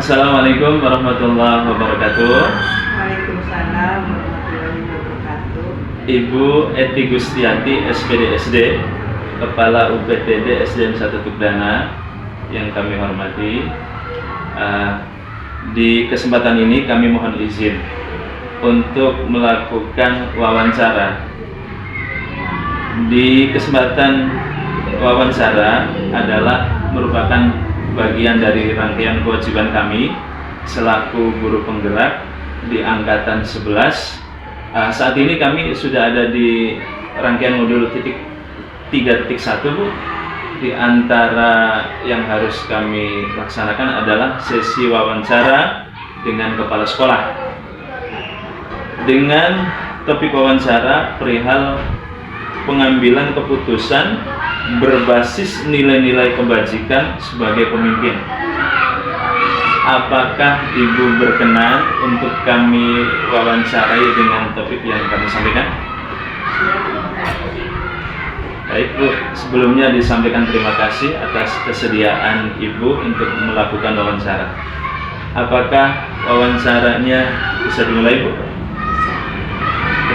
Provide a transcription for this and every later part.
Assalamualaikum warahmatullahi wabarakatuh. Waalaikumsalam warahmatullahi wabarakatuh. Ibu Eti Gustiati, SPD SD, Kepala UPTD SDN 1 Tugdana yang kami hormati. Di kesempatan ini kami mohon izin untuk melakukan wawancara. Di kesempatan wawancara adalah merupakan bagian dari rangkaian kewajiban kami selaku guru penggerak di angkatan 11. Saat ini kami sudah ada di rangkaian modul titik 3.1, Bu. Di antara yang harus kami laksanakan adalah sesi wawancara dengan kepala sekolah dengan topik wawancara perihal pengambilan keputusan berbasis nilai-nilai kebajikan sebagai pemimpin. Apakah Ibu berkenan untuk kami wawancarai dengan topik yang kami sampaikan? Baik, Bu, sebelumnya disampaikan terima kasih atas kesediaan Ibu untuk melakukan wawancara. Apakah wawancaranya bisa dimulai, Bu?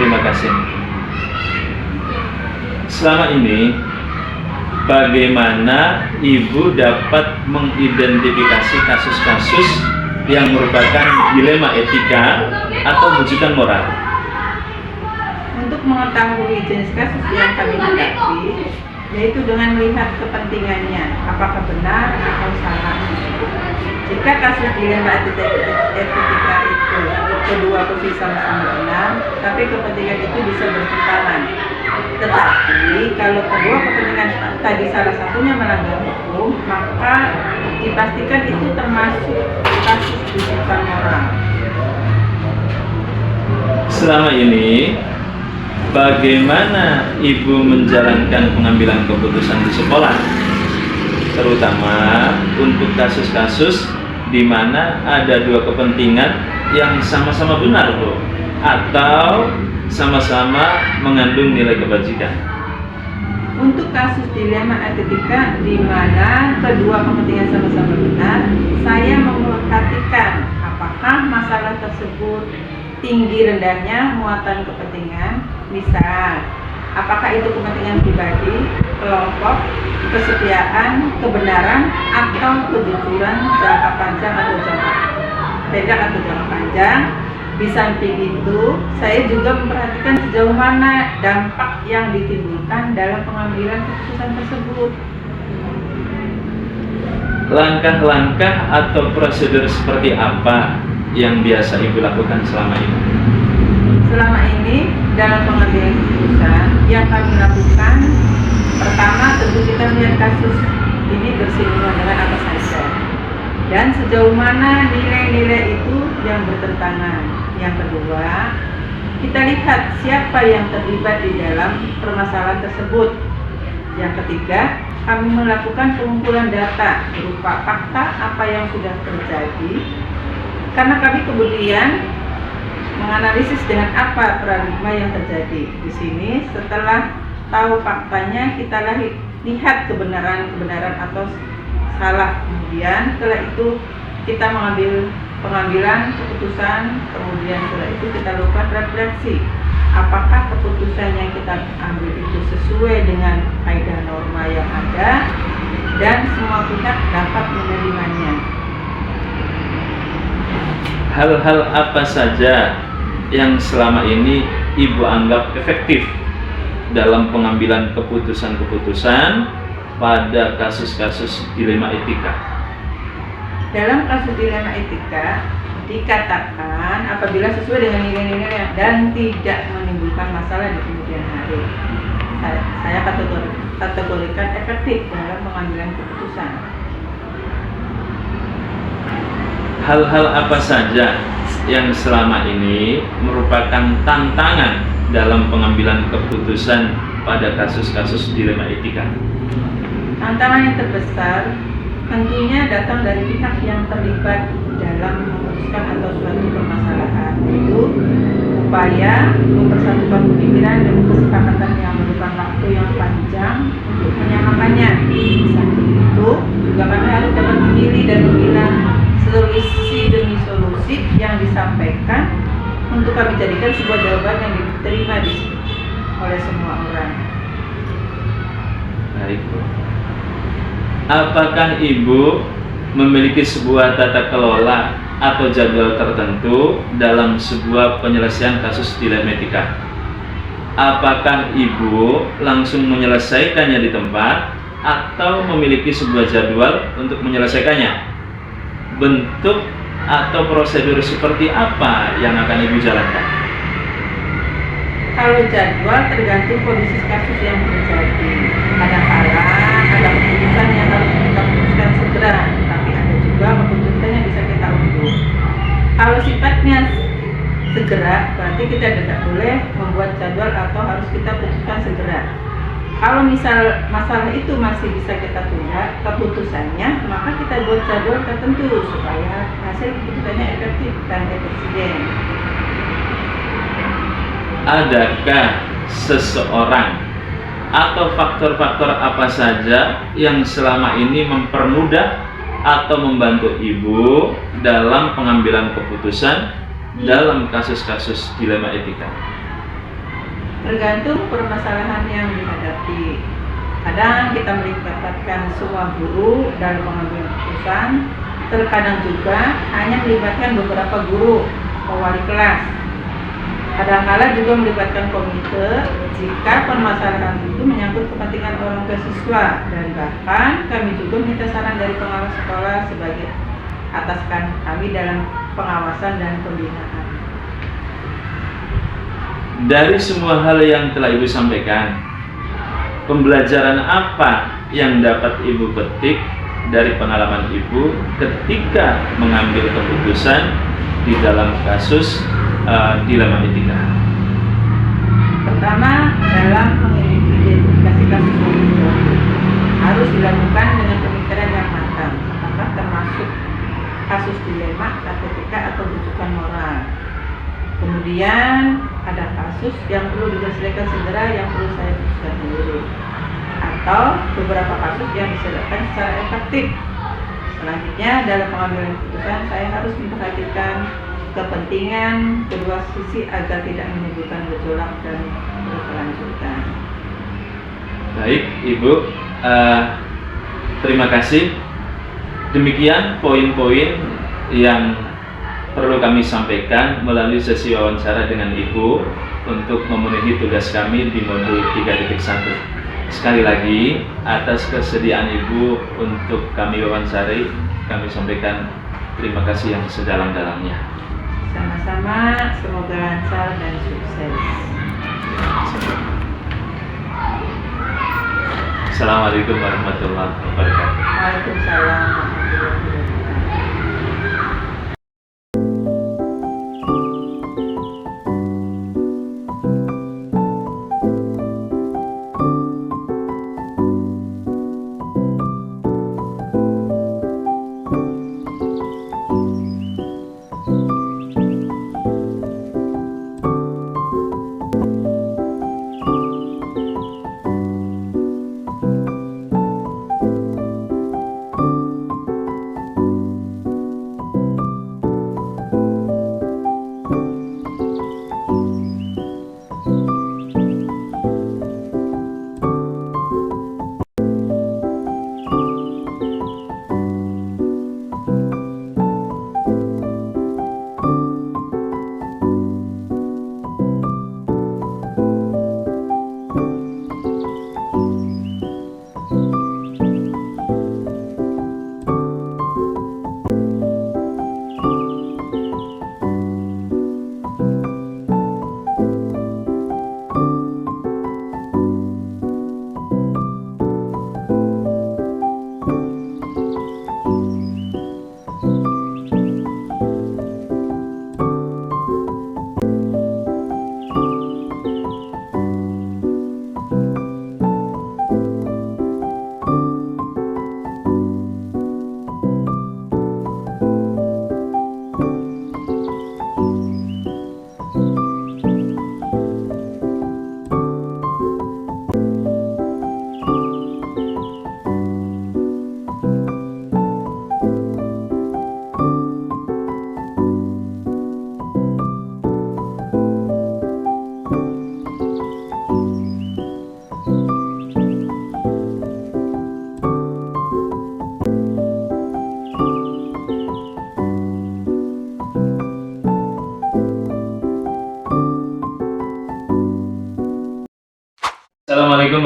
Terima kasih. Selama ini, bagaimana Ibu dapat mengidentifikasi kasus-kasus yang merupakan dilema etika atau wujudan moral? Untuk mengetahui jenis kasus yang kami hadapi, yaitu dengan melihat kepentingannya, apakah benar atau salah. Jika kasus dilema etika itu kedua posisi sama-sama benar, tapi kepentingan itu bisa bertentangan. Tetapi kalau kedua kepentingan tadi salah satunya melanggar hukum, maka dipastikan itu termasuk kasus wujudan moral. Selama ini, bagaimana Ibu menjalankan pengambilan keputusan di sekolah, terutama untuk kasus-kasus di mana ada dua kepentingan yang sama-sama benar, Bu, atau sama-sama mengandung nilai kebajikan? Untuk kasus dilema etika di mana kedua kepentingan sama-sama benar, saya memperhatikan apakah masalah tersebut tinggi rendahnya muatan kepentingan. Misal, apakah itu kepentingan pribadi, kelompok, kesetiaan, kebenaran, atau kejujuran jangka panjang atau jangka pendek atau jangka panjang. Di samping itu, saya juga memperhatikan sejauh mana dampak yang ditimbulkan dalam pengambilan keputusan tersebut. Langkah-langkah atau prosedur seperti apa yang biasa Ibu lakukan selama ini? Selama ini, dalam pengambilan keputusan yang kami lakukan, pertama tentu kita melihat kasus ini bersinggungan dengan apa saja, dan sejauh mana nilai-nilai itu yang bertentangan. Yang kedua, kita lihat siapa yang terlibat di dalam permasalahan tersebut. Yang ketiga, kami melakukan pengumpulan data berupa fakta apa yang sudah terjadi, karena kami kemudian menganalisis dengan apa paradigma yang terjadi. Di sini setelah tahu faktanya, kita lihat kebenaran atau salah. Kemudian setelah itu kita mengambil pengambilan keputusan, kemudian setelah itu kita lakukan refleksi. Apakah keputusan yang kita ambil itu sesuai dengan kaidah norma yang ada dan semua pihak dapat menerimanya. Hal-hal apa saja yang selama ini Ibu anggap efektif dalam pengambilan keputusan-keputusan pada kasus-kasus dilema etika? Dalam kasus dilema etika dikatakan apabila sesuai dengan nilai-nilai dan tidak menimbulkan masalah di kemudian hari, saya kategorikan efektif dalam pengambilan keputusan. Hal-hal apa saja yang selama ini merupakan tantangan dalam pengambilan keputusan pada kasus-kasus dilema etika? Tantangan yang terbesar tentunya datang dari pihak yang terlibat dalam memutuskan atau suatu permasalahan, yaitu upaya mempersatukan pemikiran dan kesepakatan yang memerlukan waktu yang panjang untuk menyamakannya. Di samping itu, juga kami harus dapat memilih dan memilah seluruh kami jadikan sebuah jawaban yang diterima oleh semua orang. Baik, Bu. Apakah Ibu memiliki sebuah tata kelola atau jadwal tertentu dalam sebuah penyelesaian kasus dilema etika? Apakah Ibu langsung menyelesaikannya di tempat atau memiliki sebuah jadwal untuk menyelesaikannya? Bentuk atau prosedur seperti apa yang akan Ibu jalankan? Kalau jadwal tergantung kondisi kasus yang terjadi. Kadang-kala ada keputusan yang harus kita putuskan segera, tapi ada juga keputusan yang bisa kita undur. Kalau sifatnya segera, berarti kita tidak boleh membuat jadwal atau harus kita putuskan segera. Kalau misal masalah itu masih bisa kita tunda keputusannya, maka kita buat jadwal tertentu supaya hasil keputusannya efektif dan efisien. Adakah seseorang atau faktor-faktor apa saja yang selama ini mempermudah atau membantu Ibu dalam pengambilan keputusan dalam kasus-kasus dilema etika? Tergantung permasalahan yang dihadapi. Kadang kita melibatkan semua guru dalam pengambilan keputusan, terkadang juga hanya melibatkan beberapa guru atau wali kelas. Kadang-kala juga melibatkan komite jika permasalahan itu menyangkut kepentingan orang tua siswa, dan bahkan kami juga minta saran dari pengawas sekolah sebagai atas kami dalam pengawasan dan pembinaan. Dari semua hal yang telah Ibu sampaikan, pembelajaran apa yang dapat Ibu petik dari pengalaman Ibu ketika mengambil keputusan di dalam kasus dilema etika? Pertama, dalam mengidentifikasi kasus itu harus dilakukan dengan pemikiran yang matang, apakah termasuk kasus dilema, etika atau rujukan moral. Kemudian ada kasus yang perlu diselesaikan segera, yang perlu saya putuskan dulu, atau beberapa kasus yang diselesaikan secara efektif. Selanjutnya dalam pengambilan keputusan saya harus memperhatikan kepentingan kedua sisi agar tidak menimbulkan gejolak dan berkelanjutan. Baik, Ibu, terima kasih. Demikian poin-poin yang perlu kami sampaikan melalui sesi wawancara dengan Ibu untuk memenuhi tugas kami di modul 3.1. Sekali lagi, atas kesediaan Ibu untuk kami wawancari, kami sampaikan terima kasih yang sedalam-dalamnya. Sama-sama, semoga lancar dan sukses. Assalamualaikum warahmatullahi wabarakatuh. Waalaikumsalam warahmatullahi wabarakatuh.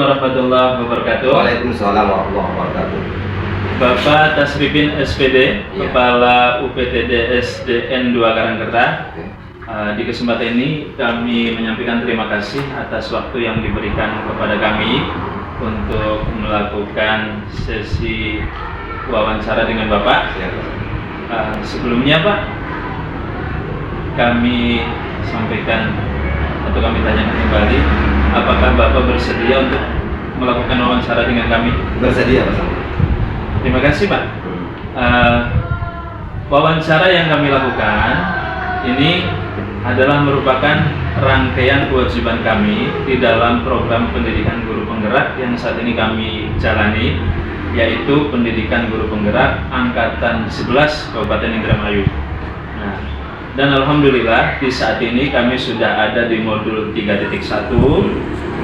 warahmatullahi wabarakatuh. Waalaikumsalam warahmatullahi wabarakatuh. Bapak Tasripin SPD, Iya. Kepala UPTD SDN 2 Karangkerta. Oke. Di kesempatan ini kami menyampaikan terima kasih atas waktu yang diberikan kepada kami untuk melakukan sesi wawancara dengan Bapak. Siap. Sebelumnya Pak, kami sampaikan atau kami tanyakan kembali, apakah Bapak bersedia untuk melakukan wawancara dengan kami? Bersedia, Mas. Terima kasih Pak. Wawancara yang kami lakukan ini adalah merupakan rangkaian kewajiban kami di dalam program pendidikan guru penggerak yang saat ini kami jalani, yaitu pendidikan guru penggerak angkatan 11 Kabupaten Indramayu. Nah, dan alhamdulillah di saat ini kami sudah ada di modul 3.1,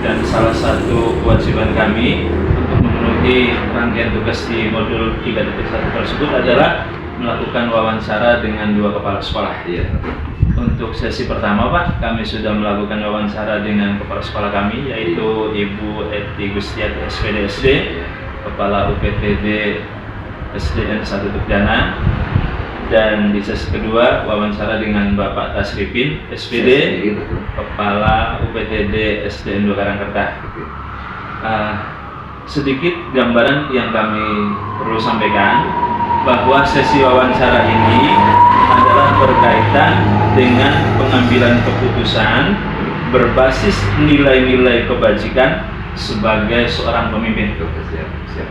dan salah satu kewajiban kami untuk memenuhi rangkaian tugas di modul 3.1 tersebut adalah melakukan wawancara dengan 2 kepala sekolah. Iya. Untuk sesi pertama Pak, kami sudah melakukan wawancara dengan kepala sekolah kami, yaitu Ibu Eti Gustiati SPD SD, Kepala UPTD SDN 1 Tugdana. Dan di sesi kedua wawancara dengan Bapak Tasripin SPD, Betul. Kepala UPTD SDN 2 Karangkerta. Oke. Sedikit gambaran yang kami perlu sampaikan, bahwa sesi wawancara ini adalah berkaitan dengan pengambilan keputusan berbasis nilai-nilai kebajikan sebagai seorang pemimpin. Oke, siap. Siap.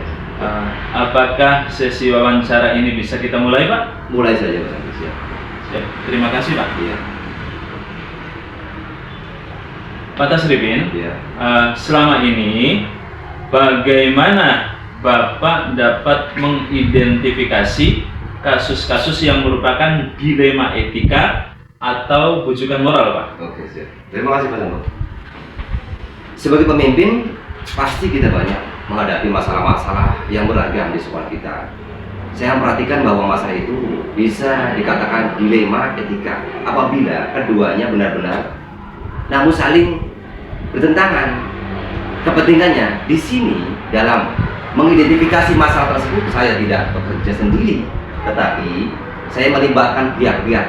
Apakah sesi wawancara ini bisa kita mulai Pak? Mulai saja, Mas. Siap. Siap. Terima kasih Pak. Iya. Pak Tasripin, Iya. selama ini bagaimana Bapak dapat mengidentifikasi kasus-kasus yang merupakan dilema etika atau bujukan moral Pak? Oke, siap. Terima kasih, Pak Sambo. Sebagai pemimpin, pasti kita banyak menghadapi masalah-masalah yang beragam di sekolah kita. Saya perhatikan bahwa masalah itu bisa dikatakan dilema etika apabila keduanya benar-benar namun saling bertentangan. Kepentingannya di sini dalam mengidentifikasi masalah tersebut, saya tidak bekerja sendiri, tetapi saya melibatkan pihak-pihak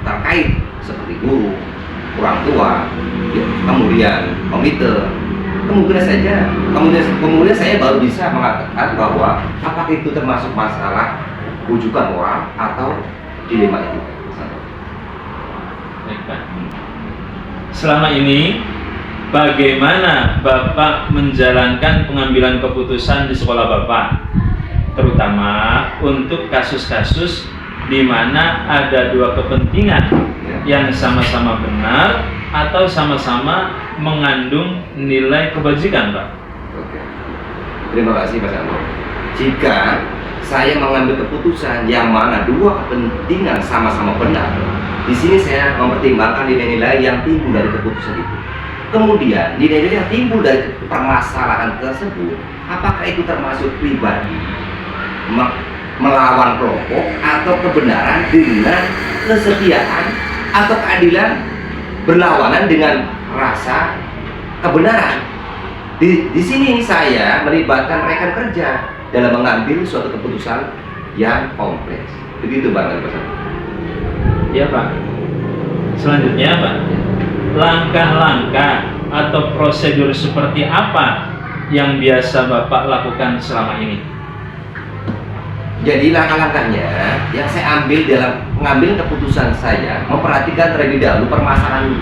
terkait seperti guru, orang tua, kemudian komite. Kemudian saya baru bisa mengatakan bahwa apakah itu termasuk masalah rujukan moral atau dilema etika. Baik Pak. Selama ini bagaimana Bapak menjalankan pengambilan keputusan di sekolah Bapak, terutama untuk kasus-kasus di mana ada 2 kepentingan yang sama-sama benar atau sama-sama mengandung nilai kebajikan, Pak? Oke. Terima kasih, Pak Sambo. Jika saya mengambil keputusan yang mana 2 kepentingan sama-sama benar, di sini saya mempertimbangkan nilai-nilai yang timbul dari keputusan itu. Kemudian nilai-nilai yang timbul dari permasalahan tersebut, apakah itu termasuk pribadi, melawan kelompok, atau kebenaran dengan kesetiaan, atau keadilan berlawanan dengan rasa kebenaran. Di sini saya melibatkan rekan kerja dalam mengambil suatu keputusan yang kompleks. Begitu Pak. Ya Pak. Selanjutnya Pak, langkah-langkah atau prosedur seperti apa yang biasa Bapak lakukan selama ini? Jadi langkah-langkahnya yang saya ambil dalam mengambil keputusan saya, memperhatikan terlebih dahulu permasalahan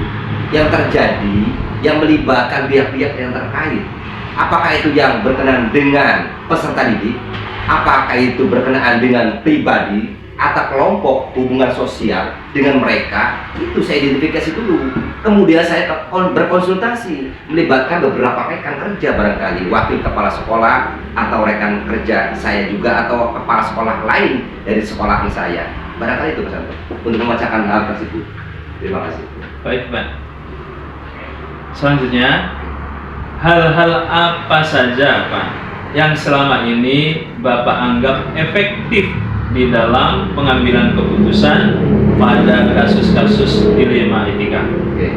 yang terjadi yang melibatkan pihak-pihak yang terkait. Apakah itu yang berkenaan dengan peserta didik, apakah itu berkenaan dengan pribadi atau kelompok hubungan sosial dengan mereka, itu saya identifikasi dulu. Kemudian saya berkonsultasi, melibatkan beberapa rekan kerja, barangkali wakil kepala sekolah atau rekan kerja saya juga, atau kepala sekolah lain dari sekolahan saya. Barangkali itu Mas Anto, untuk membacakan hal tersebut. Terima kasih. Baik Pak. Selanjutnya, hal-hal apa saja Pak yang selama ini Bapak anggap efektif di dalam pengambilan keputusan pada kasus-kasus dilema etika? Oke.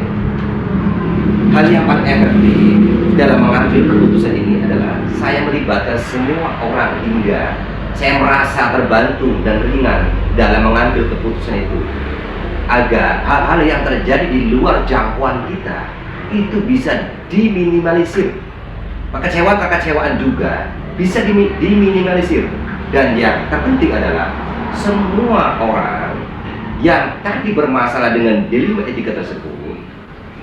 Hal yang paling efektif dalam mengambil keputusan ini adalah saya melibatkan semua orang hingga saya merasa terbantu dan ringan dalam mengambil keputusan itu, agar hal-hal yang terjadi di luar jangkauan kita itu bisa diminimalisir. Kekecewaan juga bisa diminimalisir. Dan yang terpenting adalah semua orang yang tadi bermasalah dengan dilema etika tersebut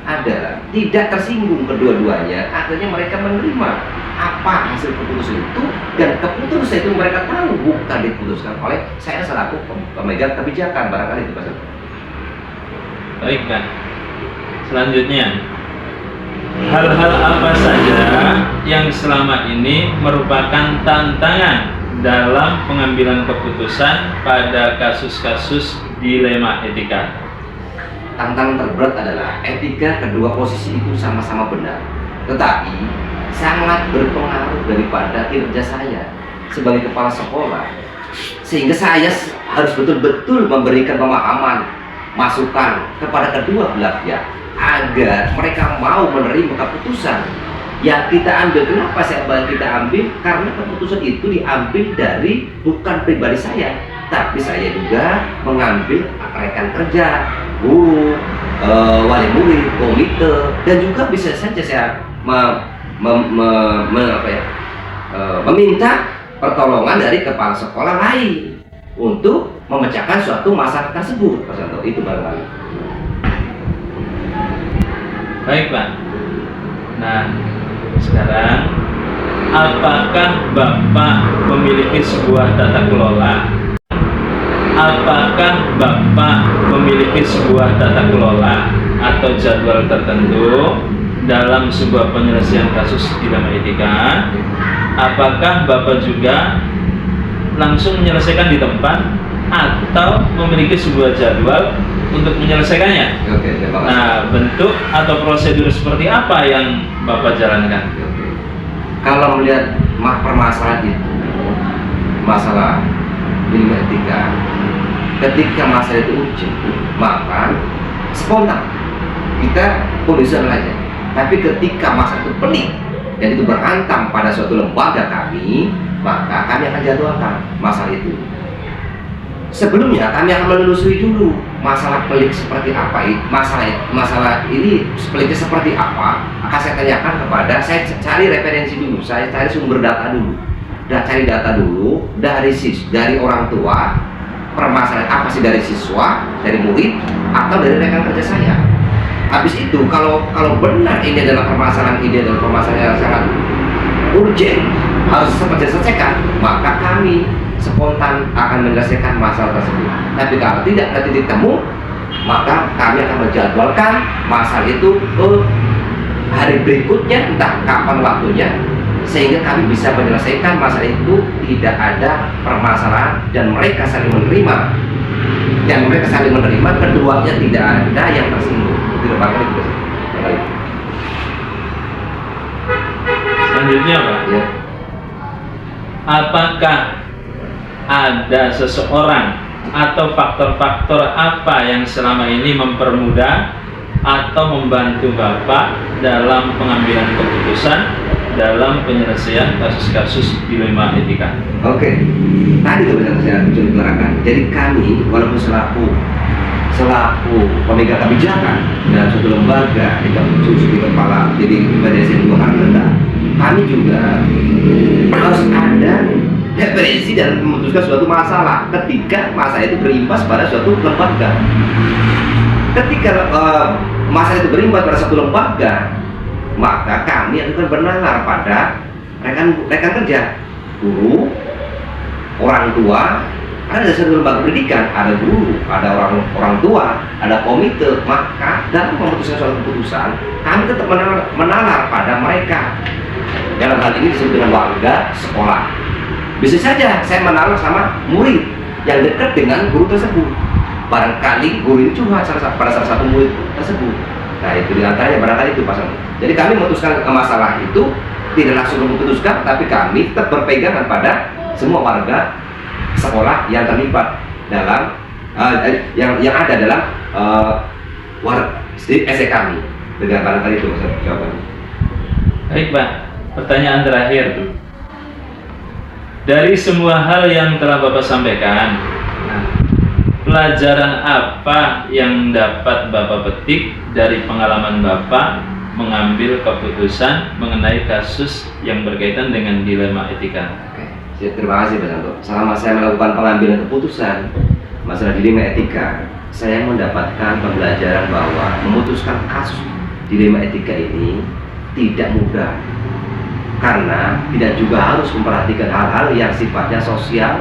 adalah tidak tersinggung kedua-duanya. Akhirnya mereka menerima apa hasil keputusan itu, dan keputusan itu mereka tahu bukan diputuskan oleh saya selaku pemegang kebijakan. Barangkali itu Pak. Baik Pak. Selanjutnya, hal-hal apa saja yang selama ini merupakan tantangan dalam pengambilan keputusan pada kasus-kasus dilema etika? Tantangan terberat adalah etika kedua posisi itu sama-sama benar, tetapi sangat berpengaruh daripada kinerja saya sebagai kepala sekolah, sehingga saya harus betul-betul memberikan pemahaman, masukan kepada kedua belah pihak agar mereka mau menerima keputusan yang kita ambil. Kenapa kita ambil? Karena keputusan itu diambil dari bukan pribadi saya, tapi saya juga mengambil rekan kerja, guru, wali murid, komite, dan juga bisa saja saya meminta pertolongan dari kepala sekolah lain untuk memecahkan suatu masalah tersebut. Pak Santo, itu barangkali. Baik Pak. Nah, sekarang apakah Bapak memiliki sebuah tata kelola? Apakah Bapak memiliki sebuah tata kelola atau jadwal tertentu dalam sebuah penyelesaian kasus dilema etika? Apakah Bapak juga langsung menyelesaikan di tempat atau memiliki sebuah jadwal untuk menyelesaikannya? Oke, terima kasih. Nah, bentuk atau prosedur seperti apa yang Bapak jalankan? Kalau melihat permasalahan itu, masalah ilmu etika, ketika masalah itu urgent, maka spontan kita kondisikan aja. Tapi ketika masalah itu pelik dan itu berhantam pada suatu lembaga kami, maka kami akan jadwalkan masalah itu. Sebelumnya kami akan menelusuri dulu masalah pelik seperti apa, masalah ini peliknya seperti apa. Akan saya tanyakan kepada, saya cari referensi dulu, saya cari sumber data dulu, cari data dulu dari orang tua, permasalahan apa sih dari siswa, dari murid, atau dari rekan kerja saya. Habis itu kalau benar ini adalah permasalahan yang sangat urgent, harus cepat diselesaikan, maka kami spontan akan menyelesaikan masalah tersebut. Tapi kalau tidak ada titik temu, maka kami akan menjadwalkan masalah itu ke hari berikutnya, entah kapan waktunya, sehingga kami bisa menyelesaikan masalah itu, tidak ada permasalahan dan mereka saling menerima. Keduanya tidak ada yang tersinggung. Itu bakal itu. Selanjutnya Pak, Ya. apakah ada seseorang atau faktor-faktor apa yang selama ini mempermudah atau membantu Bapak dalam pengambilan keputusan dalam penyelesaian kasus-kasus dilema etika? Oke, tadi itu benar saya utarakan. Jadi kami walaupun selaku pemegang kebijakan dalam suatu lembaga, di kepala jadi PDSN 2 Karangtengah, kami juga harus ada referensi dan memutuskan suatu masalah ketika masalah itu berimbas pada suatu lembaga. Ketika masalah itu berimbas pada suatu lembaga, maka kami akan bernalar pada rekan kerja, guru, orang tua. Ada satu lembaga pendidikan, ada guru, ada orang tua, ada komite. Maka dalam memutuskan suatu keputusan, kami tetap menalar pada mereka. Dalam hal ini disebut dengan warga sekolah. Bisa saja saya menalar sama murid yang dekat dengan guru tersebut. Barangkali guru ini curhat pada salah satu murid tersebut. Nah, itu diantaranya barangkali itu pasang. Jadi kami memutuskan masalah itu tidak langsung memutuskan, tapi kami tetap berpegangan pada semua warga sekolah yang terlibat dalam yang ada dalam SE kami. Dengan barangkali itu jawabannya. Baik Pak, pertanyaan terakhir. Dari semua hal yang telah Bapak sampaikan, pelajaran apa yang dapat Bapak petik dari pengalaman Bapak mengambil keputusan mengenai kasus yang berkaitan dengan dilema etika? Oke, siap, terima kasih Pak Santo. Selama saya melakukan pengambilan keputusan masalah dilema etika, saya mendapatkan pembelajaran bahwa memutuskan kasus dilema etika ini tidak mudah, karena tidak juga harus memperhatikan hal-hal yang sifatnya sosial,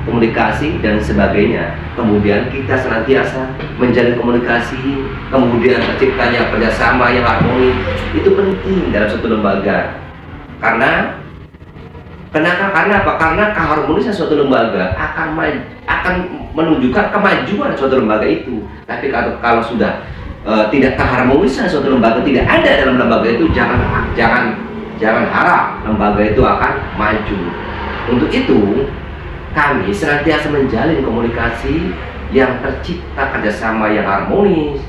komunikasi dan sebagainya. Kemudian kita senantiasa menjalin komunikasi, kemudian terciptanya kerjasama yang harmoni, itu penting dalam suatu lembaga. Karena apa? Karena keharmonisan suatu lembaga akan menunjukkan kemajuan suatu lembaga itu. Tapi kalau sudah tidak keharmonisan suatu lembaga, tidak ada dalam lembaga itu, jangan harap lembaga itu akan maju. Untuk itu kami senantiasa menjalin komunikasi yang tercipta kerjasama yang harmonis,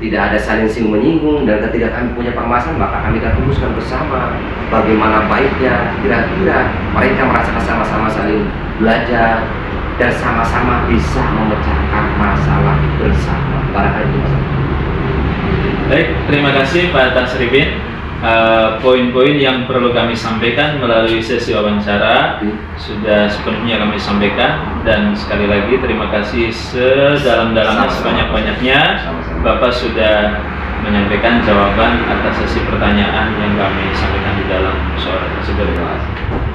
tidak ada saling singgung menyinggung, dan ketika kami punya permasalahan maka kami akan rumuskan bersama bagaimana baiknya kira-kira mereka merasa sama-sama saling belajar dan sama-sama bisa memecahkan masalah bersama. Barangkali itu masalah. Baik, terima kasih Pak Tasribin. Poin-poin yang perlu kami sampaikan melalui sesi wawancara sudah sepenuhnya kami sampaikan, dan sekali lagi terima kasih sedalam-dalamnya, sebanyak-banyaknya Bapak sudah menyampaikan jawaban atas sesi pertanyaan yang kami sampaikan di dalam musyawarah tersebut.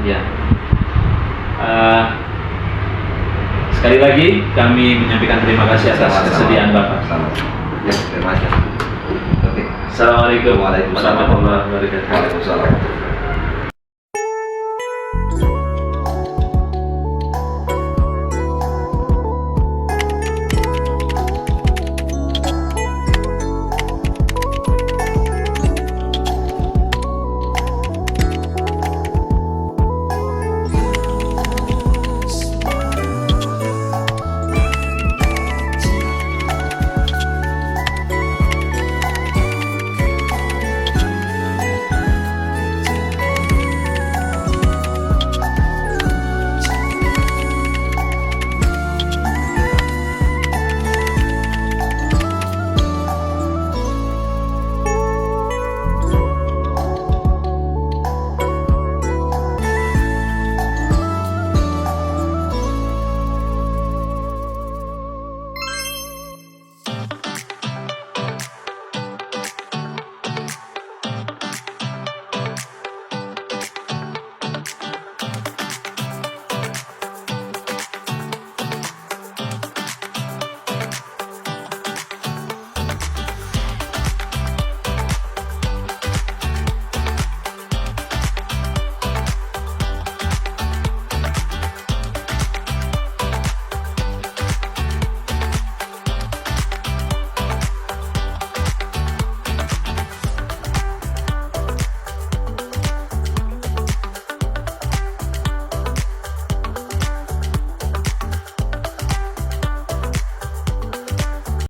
Ya. Sekali lagi kami menyampaikan terima kasih atas kesediaan Bapak. Ya, terima kasih. Oke. Assalamualaikum Waalaikumsalam. warahmatullahi wabarakatuh. Waalaikumsalam.